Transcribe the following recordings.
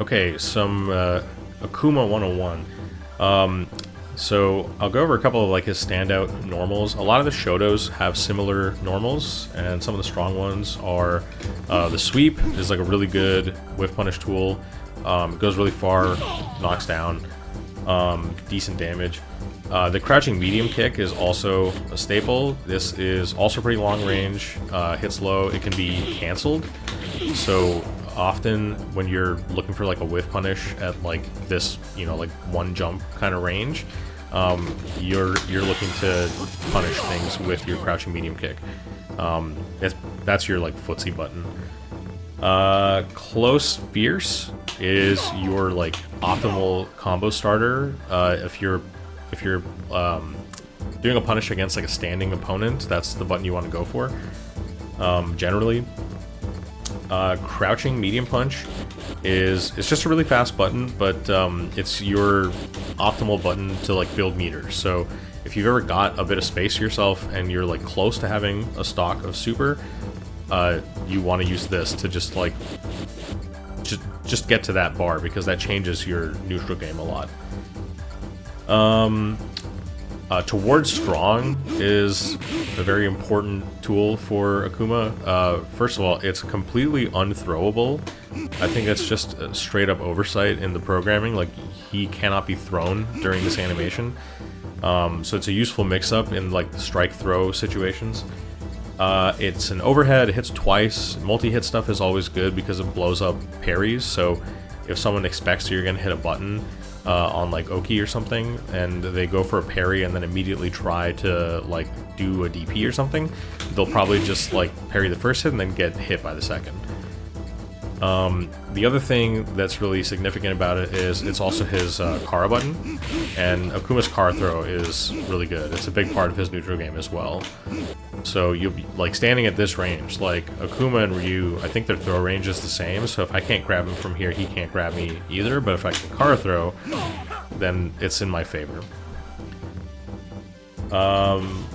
Okay, some Akuma 101. So I'll go over a couple of like his standout normals. A lot of the Shotos have similar normals, and some of the strong ones are the sweep is like a really good whiff punish tool. Goes really far, knocks down, decent damage. The crouching medium kick is also a staple. This is also pretty long range, hits low. It can be cancelled, so often when you're looking for like a whiff punish at like this, you know, like one jump kind of range, you're looking to punish things with your crouching medium kick. That's your like footsie button. Close fierce is your like optimal combo starter. If you're doing a punish against like a standing opponent, that's the button you want to go for. Generally. Crouching medium punch it's just a really fast button, but it's your optimal button to like build meters. So if you've ever got a bit of space to yourself and you're like close to having a stock of super, you want to use this to just like just get to that bar, because that changes your neutral game a lot. Towards strong is a very important tool for Akuma. First of all, it's completely unthrowable. I think that's just a straight up oversight in the programming. Like, he cannot be thrown during this animation. So it's a useful mix-up in like strike throw situations. It's an overhead, it hits twice. Multi-hit stuff is always good because it blows up parries. So if someone expects you're gonna hit a button on like Oki or something, and they go for a parry and then immediately try to like do a DP or something, they'll probably just like parry the first hit and then get hit by the second. The other thing that's really significant about it is it's also his Kara button, and Akuma's Kara throw is really good. It's a big part of his neutral game as well. So you'll be like standing at this range, like Akuma and Ryu, I think their throw range is the same, so if I can't grab him from here, he can't grab me either, but if I can Kara throw, then it's in my favor.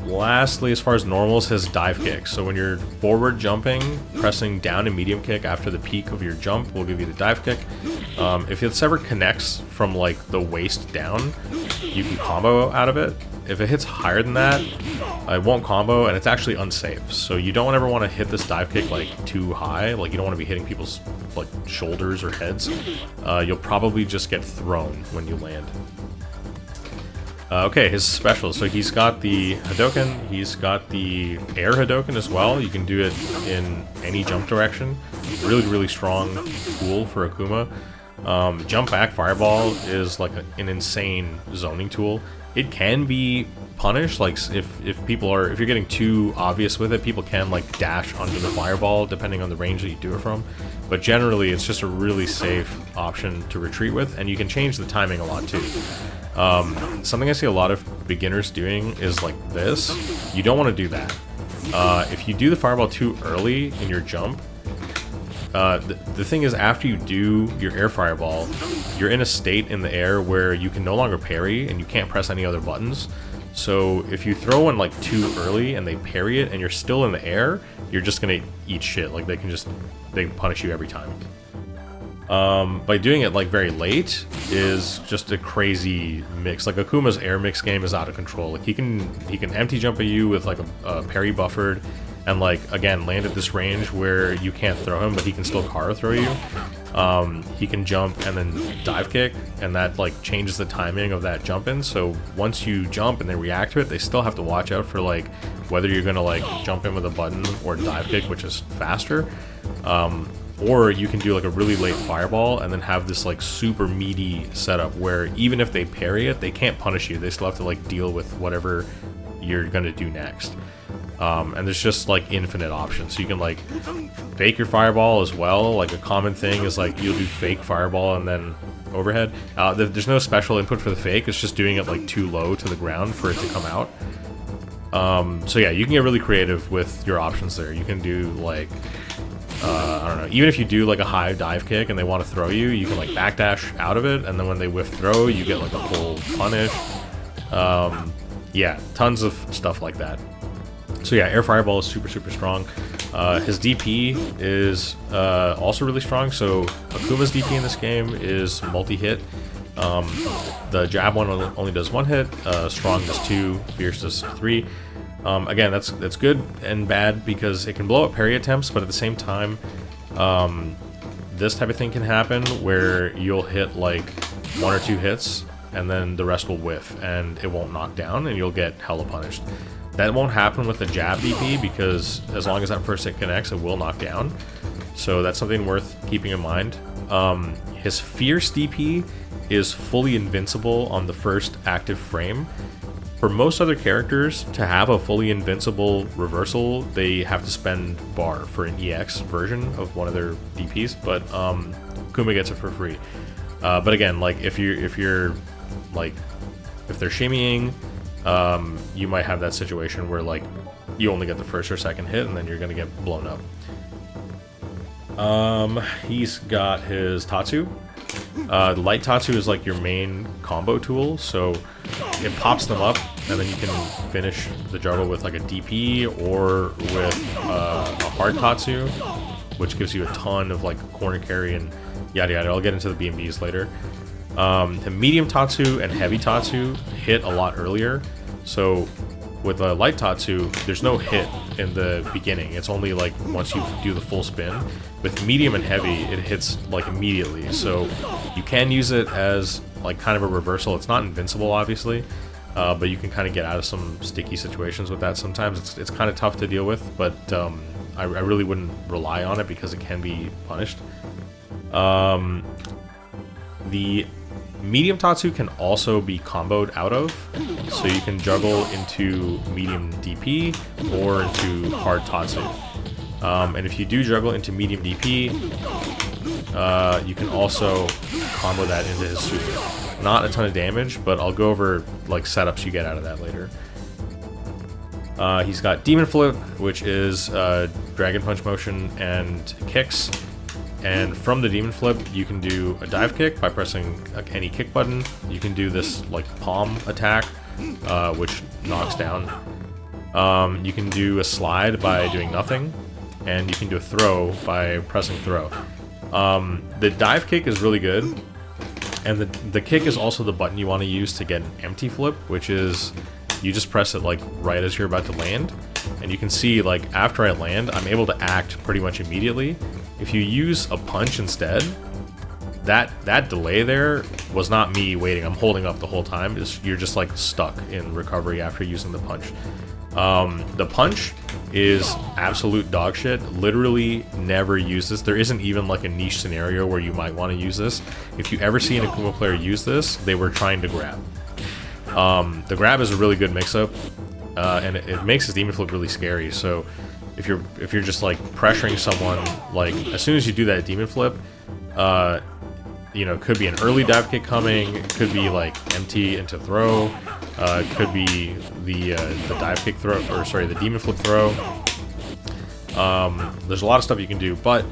Lastly, as far as normals, his dive kick. So when you're forward jumping, pressing down and medium kick after the peak of your jump will give you the dive kick. If it ever connects from like the waist down, you can combo out of it. If it hits higher than that, it won't combo, and it's actually unsafe. So you don't ever want to hit this dive kick like too high. Like, you don't want to be hitting people's like shoulders or heads. You'll probably just get thrown when you land. Okay, his specials. So he's got the Hadoken, he's got the air Hadoken as well. You can do it in any jump direction. Really, really strong tool for Akuma. Jump back fireball is like an insane zoning tool. It can be punished, like if you're getting too obvious with it, people can like dash under the fireball depending on the range that you do it from. But generally, it's just a really safe option to retreat with, and you can change the timing a lot too. Something I see a lot of beginners doing is like this. You don't want to do that. If you do the fireball too early in your jump, the thing is, after you do your air fireball, you're in a state in the air where you can no longer parry and you can't press any other buttons. So if you throw one like too early and they parry it and you're still in the air, you're just gonna eat shit. Like, they can punish you every time. By doing it like very late is just a crazy mix. Like, Akuma's air mix game is out of control. Like, he can empty jump at you with like a parry buffered, and like again land at this range where you can't throw him, but he can still Kara throw you. He can jump and then dive kick, and that like changes the timing of that jump in. So once you jump and they react to it, they still have to watch out for like whether you're gonna like jump in with a button or dive kick, which is faster. Or you can do like a really late fireball and then have this like super meaty setup where even if they parry it, they can't punish you. They still have to like deal with whatever you're gonna do next. And there's just like infinite options. So you can like fake your fireball as well. Like, a common thing is like you'll do fake fireball and then overhead. There's no special input for the fake. It's just doing it like too low to the ground for it to come out. So yeah, you can get really creative with your options there. You can do like I don't know, even if you do like a high dive kick and they want to throw you, you can like backdash out of it, and then when they whiff throw, you get like a full punish. Yeah, tons of stuff like that. So yeah, Air Fireball is super strong. His DP is also really strong. So Akuma's DP in this game is multi-hit. The jab one only does 1 hit. Strong does 2. Fierce does 3. Again, that's good and bad because it can blow up parry attempts, but at the same time, this type of thing can happen where you'll hit like 1 or 2 hits and then the rest will whiff and it won't knock down and you'll get hella punished. That won't happen with the jab DP because as long as that first hit connects, it will knock down. So that's something worth keeping in mind. His Fierce DP is fully invincible on the first active frame. For most other characters, to have a fully invincible reversal, they have to spend bar for an EX version of one of their DPs, but Kuma gets it for free. But again, like if they're shimmying, you might have that situation where like you only get the first or second hit and then you're gonna get blown up. He's got his Tatsu. Light Tatsu is like your main combo tool, so it pops them up and then you can finish the juggle with like a DP or with a hard Tatsu, which gives you a ton of like corner carry and yada yada. I'll get into the BMBs later. The medium Tatsu and heavy Tatsu hit a lot earlier, so with a light Tatsu, there's no hit in the beginning. It's only like once you do the full spin. With medium and heavy, it hits like immediately. So you can use it as like kind of a reversal. It's not invincible, obviously, but you can kind of get out of some sticky situations with that. Sometimes it's kind of tough to deal with, but I really wouldn't rely on it because it can be punished. The medium Tatsu can also be comboed out of, so you can juggle into medium DP or into hard Tatsu. And if you do juggle into medium DP, you can also combo that into his super. Not a ton of damage, but I'll go over like setups you get out of that later. He's got Demon Flip, which is Dragon Punch motion and kicks. And from the Demon Flip, you can do a dive kick by pressing any kick button. You can do this like palm attack, which knocks down. You can do a slide by doing nothing, and you can do a throw by pressing throw. The dive kick is really good, and the kick is also the button you want to use to get an empty flip, which is you just press it like right as you're about to land, and you can see like after I land, I'm able to act pretty much immediately. If you use a punch instead, that delay there was not me waiting. I'm holding up the whole time. You're just like stuck in recovery after using the punch. The punch is absolute dog shit. Literally never use this. There isn't even like a niche scenario where you might want to use this. If you ever see an Akuma player use this, they were trying to grab. The grab is a really good mix-up, and it makes his Demon Flip really scary. So if you're just like pressuring someone, like as soon as you do that Demon Flip, you know, could be an early dive kick coming, it could be like empty into throw, could be the dive kick throw, or sorry, the Demon Flip throw. There's a lot of stuff you can do, but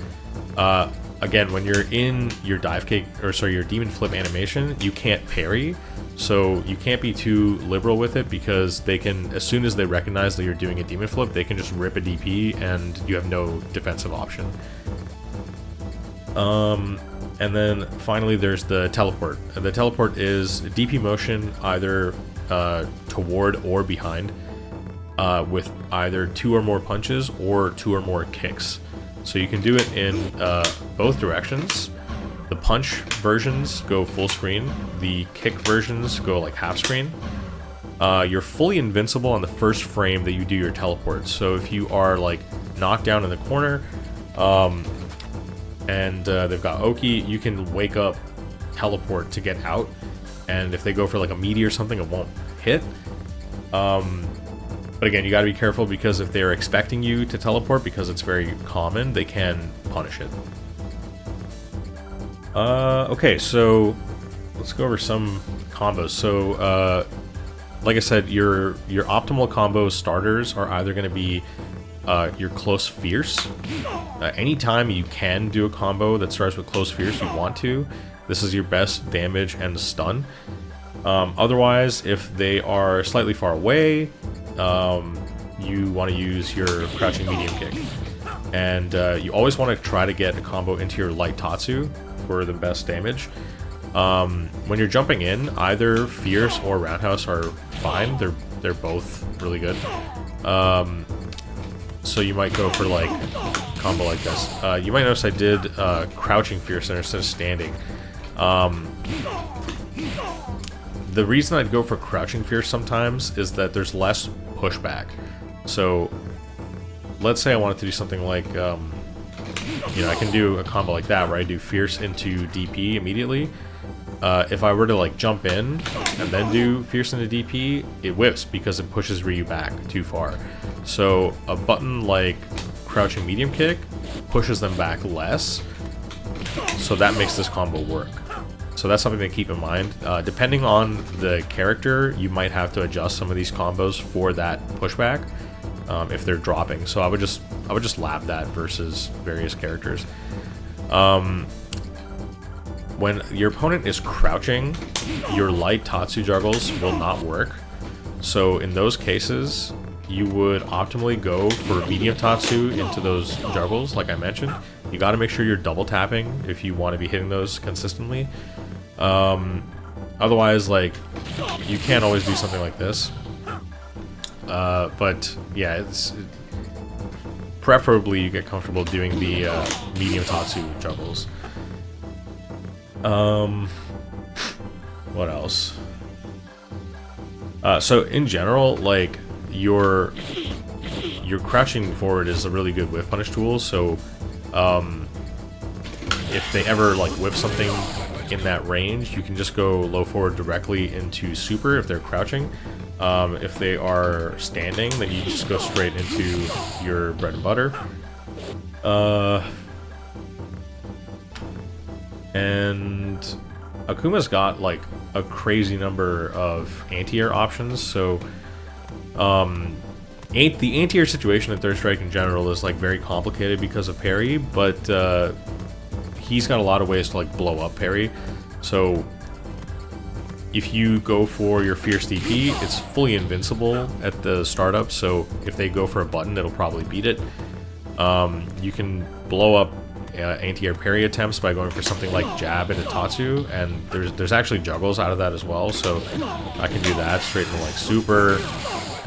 again, when you're in your dive kick, or sorry, your Demon Flip animation, you can't parry. So you can't be too liberal with it because they can, as soon as they recognize that you're doing a Demon Flip, they can just rip a DP and you have no defensive option. And then finally there's the teleport. The teleport is DP motion either toward or behind, with either 2 or more punches or 2 or more kicks. So you can do it in both directions. The punch versions go full screen. The kick versions go like half screen. You're fully invincible on the first frame that you do your teleport. So if you are like knocked down in the corner, and they've got Oki, you can wake up, teleport to get out. And if they go for like a meaty or something, it won't hit. But again, you got to be careful because if they're expecting you to teleport, because it's very common, they can punish it. Okay, so let's go over some combos. So, like I said, your optimal combo starters are either going to be your close fierce. Anytime you can do a combo that starts with close fierce, you want to. This is your best damage and stun. Otherwise, if they are slightly far away, you want to use your crouching medium kick. And you always want to try to get a combo into your light Tatsu for the best damage. When you're jumping in, either Fierce or Roundhouse are fine. They're both really good. So you might go for like a combo like this. You might notice I did crouching Fierce instead of standing. The reason I'd go for crouching Fierce sometimes is that there's less pushback. So let's say I wanted to do something like, you know, I can do a combo like that where I do Fierce into DP immediately. If I were to like jump in and then do Fierce into DP, it whips because it pushes Ryu back too far. So a button like crouching medium kick pushes them back less, so that makes this combo work. So that's something to keep in mind. Depending on the character, you might have to adjust some of these combos for that pushback if they're dropping. So I would just lab that versus various characters. When your opponent is crouching, your light Tatsu juggles will not work. So in those cases, you would optimally go for medium Tatsu into those juggles, like I mentioned. You got to make sure you're double tapping if you want to be hitting those consistently. Otherwise, like, you can't always do something like this. But yeah, preferably you get comfortable doing the medium Tatsu juggles. What else? So in general, like, your crouching forward is a really good whiff punish tool. So if they ever like whiff something in that range, you can just go low forward directly into super if they're crouching. If they are standing, then you just go straight into your bread and butter. And Akuma's got like a crazy number of anti-air options, so the anti-air situation in Third Strike in general is like very complicated because of parry, but he's got a lot of ways to like blow up parry. So if you go for your Fierce DP, it's fully invincible at the startup, so if they go for a button, it'll probably beat it. You can blow up anti-air parry attempts by going for something like jab into Tatsu, and there's actually juggles out of that as well, so I can do that straight into like super.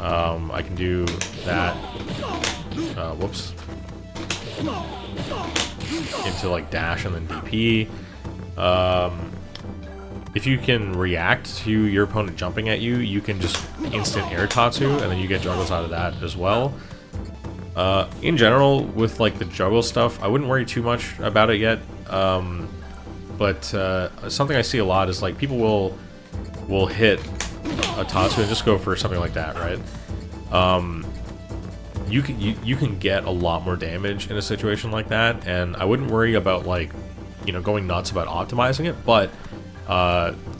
I can do that whoops, into like dash and then DP. If you can react to your opponent jumping at you, you can just instant air Tatsu, and then you get juggles out of that as well. In general, with like the juggle stuff, I wouldn't worry too much about it yet. But something I see a lot is like people will hit a Tatsu and just go for something like that, right? You can get a lot more damage in a situation like that, and I wouldn't worry about like, you know, going nuts about optimizing it, but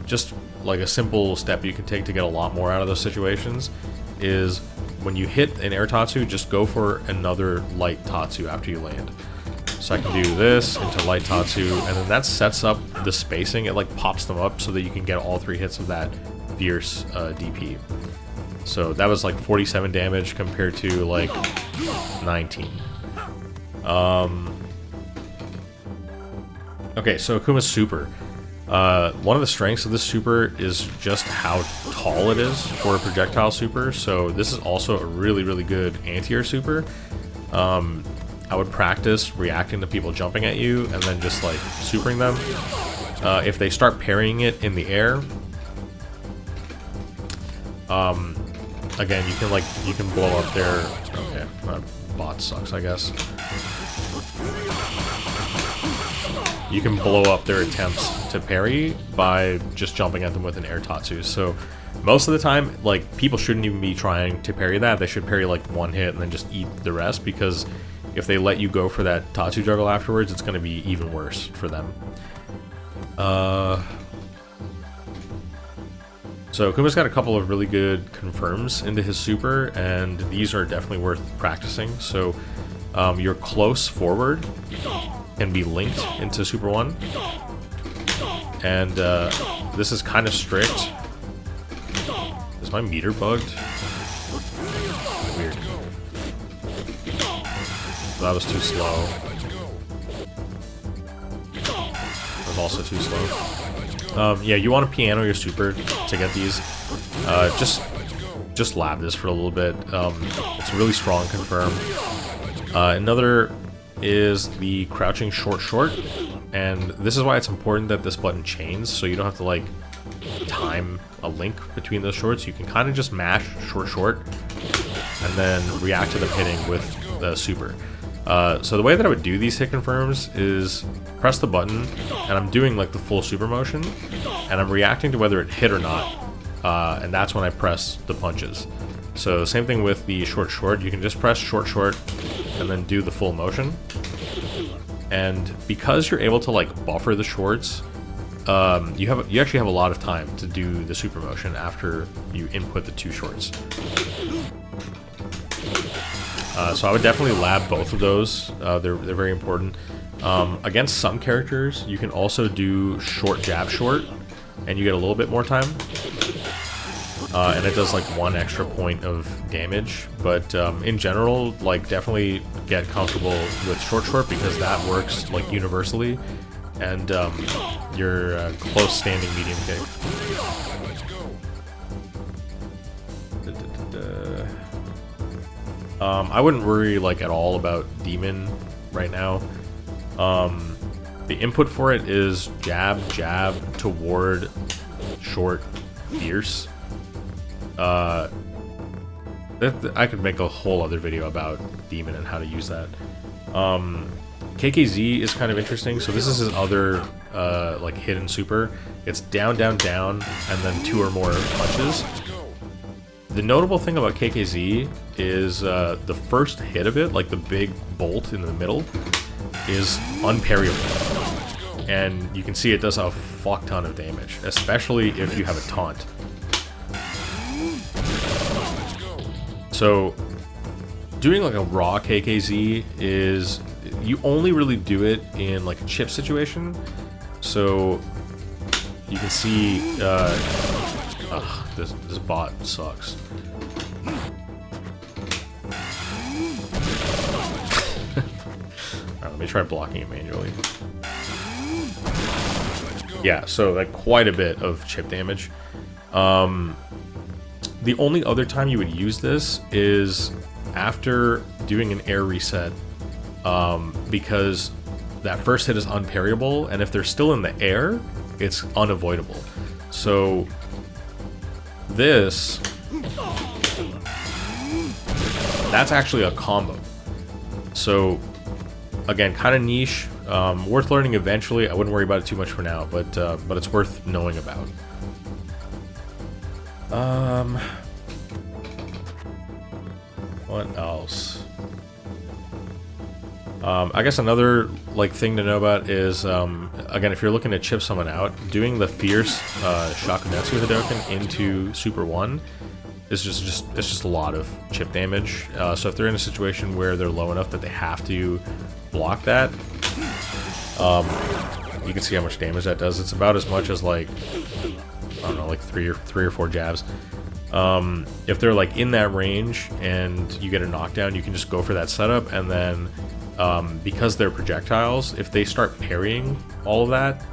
just like a simple step you can take to get a lot more out of those situations is when you hit an air Tatsu, just go for another light Tatsu after you land. So I can do this into light Tatsu, and then that sets up the spacing. It like pops them up so that you can get all 3 hits of that Fierce DP. So that was like 47 damage compared to like 19. Okay, so Akuma's super. One of the strengths of this super is just how tall it is for a projectile super, so this is also a really, really good anti-air super. I would practice reacting to people jumping at you and then just like supering them. If they start parrying it in the air, again, you can blow up their... Okay, bot sucks, I guess. You can blow up their attempts to parry by just jumping at them with an air Tatsu. So most of the time, like, people shouldn't even be trying to parry that. They should parry like 1 hit and then just eat the rest, because if they let you go for that Tatsu juggle afterwards, it's going to be even worse for them. So Akuma's got a couple of really good confirms into his super, and these are definitely worth practicing. So your close forward can be linked into Super 1, and this is kind of strict. Is my meter bugged? Weird. That was too slow. That was also too slow. Yeah, you want to piano your super to get these. Just lab this for a little bit. It's really strong, confirm. Another is the crouching short, and this is why it's important that this button chains, so you don't have to like time a link between those shorts. You can kind of just mash short, and then react to them hitting with the super. So the way that I would do these hit confirms is press the button, and I'm doing like the full super motion, and I'm reacting to whether it hit or not, and that's when I press the punches. So same thing with the short, you can just press short, and then do the full motion. And because you're able to like buffer the shorts, you actually have a lot of time to do the super motion after you input the 2 shorts. So I would definitely lab both of those. They're very important. Against some characters, you can also do short jab short, and you get a little bit more time. And it does like 1 extra point of damage, but in general, like definitely get comfortable with short because that works like universally, and your close standing medium kick. I wouldn't worry like at all about Demon right now. The input for it is jab toward short fierce. I could make a whole other video about Demon and how to use that. KKZ is kind of interesting. So this is his other like hidden super. It's down, and then 2 or more punches. The notable thing about KKZ is the first hit of it, like the big bolt in the middle, is unparryable. And you can see it does a fuck ton of damage, especially if you have a taunt. So, doing like a raw KKZ is, you only really do it in like a chip situation. So, you can see, this bot sucks. Alright, let me try blocking it manually. Yeah, so like quite a bit of chip damage. The only other time you would use this is after doing an air reset, because that first hit is unparryable, and if they're still in the air, it's unavoidable. So this, that's actually a combo. So again, kind of niche, worth learning eventually. I wouldn't worry about it too much for now, but it's worth knowing about. What else? I guess another like thing to know about is, again, if you're looking to chip someone out, doing the fierce Shakunetsu Hadoken into Super 1 is just a lot of chip damage. So if they're in a situation where they're low enough that they have to block that, you can see how much damage that does. It's about as much as like, I don't know, like three or four jabs. If they're like in that range and you get a knockdown, you can just go for that setup, and then because they're projectiles, if they start parrying all of that,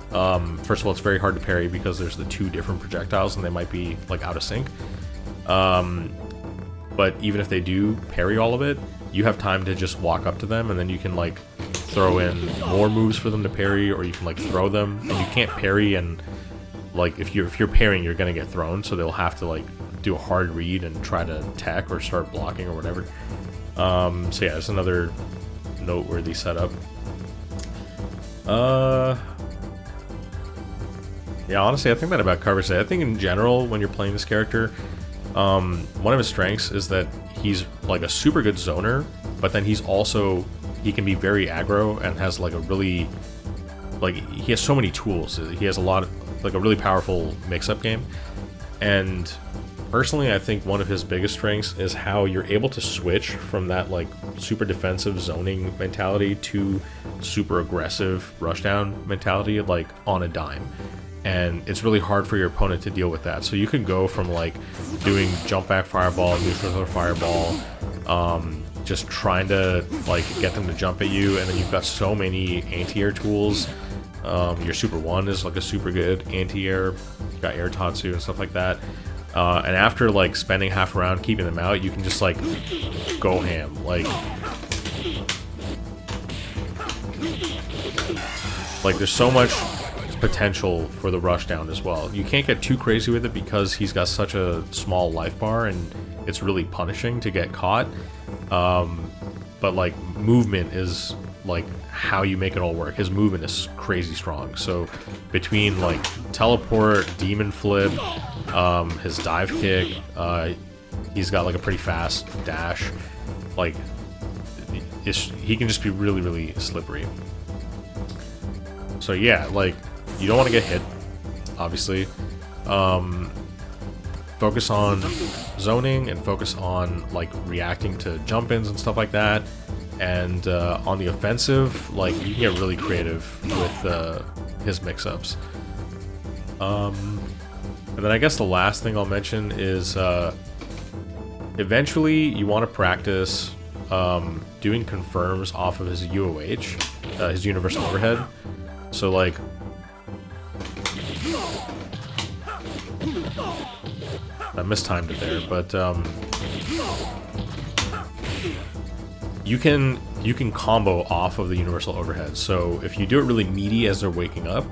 first of all, it's very hard to parry because there's the 2 different projectiles and they might be like out of sync. But even if they do parry all of it, you have time to just walk up to them, and then you can like throw in more moves for them to parry, or you can like throw them, and you can't parry, and like if you're parrying, you're gonna get thrown, so they'll have to like do a hard read and try to attack or start blocking or whatever. So yeah, it's another noteworthy setup. Yeah, honestly, I think that about covers it. I think in general, when you're playing this character, one of his strengths is that he's like a super good zoner, but then he can be very aggro and has like a really, like, he has so many tools. He has a lot of, like, a really powerful mix-up game. And personally, I think one of his biggest strengths is how you're able to switch from that like super defensive zoning mentality to super aggressive rushdown mentality, like on a dime. And it's really hard for your opponent to deal with that. So you can go from like doing jump back fireball, neutral fireball, just trying to like get them to jump at you, and then you've got so many anti-air tools. Your Super 1 is like a super good anti-air. You've got Air Tatsu and stuff like that. And after like spending half a round keeping them out, you can just like go ham. Like there's so much potential for the rushdown as well. You can't get too crazy with it because he's got such a small life bar and it's really punishing to get caught. But like movement is like how you make it all work. His movement is crazy strong. So between like teleport, demon flip, his dive kick, he's got like a pretty fast dash. Like he can just be really, really slippery. So yeah, like you don't want to get hit, obviously. Focus on zoning and focus on like reacting to jump-ins and stuff like that. And on the offensive, like you can get really creative with his mix-ups. And then I guess the last thing I'll mention is eventually you want to practice doing confirms off of his UOH, his universal overhead. So like I mistimed it there, but you can combo off of the universal overhead. So if you do it really meaty as they're waking up,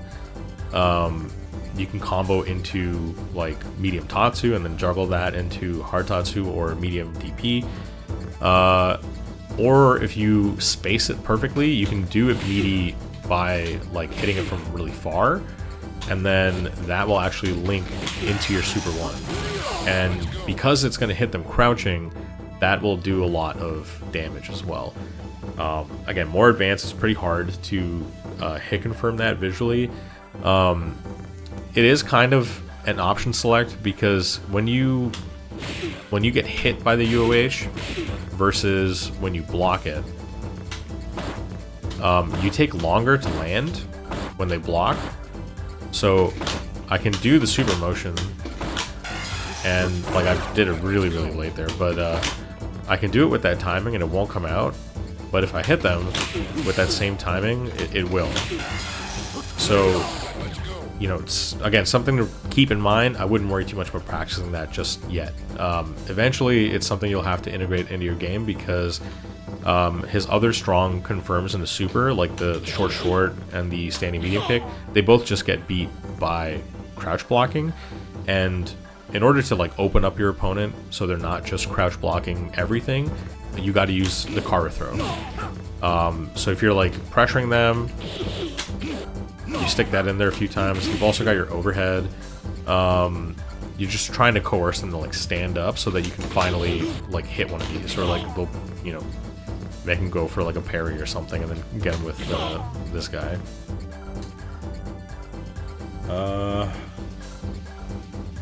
you can combo into like medium Tatsu and then juggle that into hard Tatsu or medium DP. Or if you space it perfectly, you can do it meaty by like hitting it from really far, and then that will actually link into your Super 1. And because it's going to hit them crouching, that will do a lot of damage as well. Again, more advanced is pretty hard to hit confirm that visually. It is kind of an option select because when you get hit by the UOH versus when you block it, you take longer to land when they block. So I can do the super motion, and like I did it really, really late there, but I can do it with that timing and it won't come out. But if I hit them with that same timing, it will. So, you know, it's, again, something to keep in mind. I wouldn't worry too much about practicing that just yet. Eventually, it's something you'll have to integrate into your game because his other strong confirms in the super, like the short and the standing medium kick, they both just get beat by crouch blocking. And in order to like open up your opponent so they're not just crouch blocking everything, you got to use the Kara throw. So if you're like pressuring them, you stick that in there a few times. You've also got your overhead. You're just trying to coerce them to like stand up so that you can finally like hit one of these, or like they'll, you know, make him go for like a parry or something and then get him with this guy.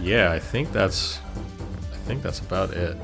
Yeah, I think that's about it.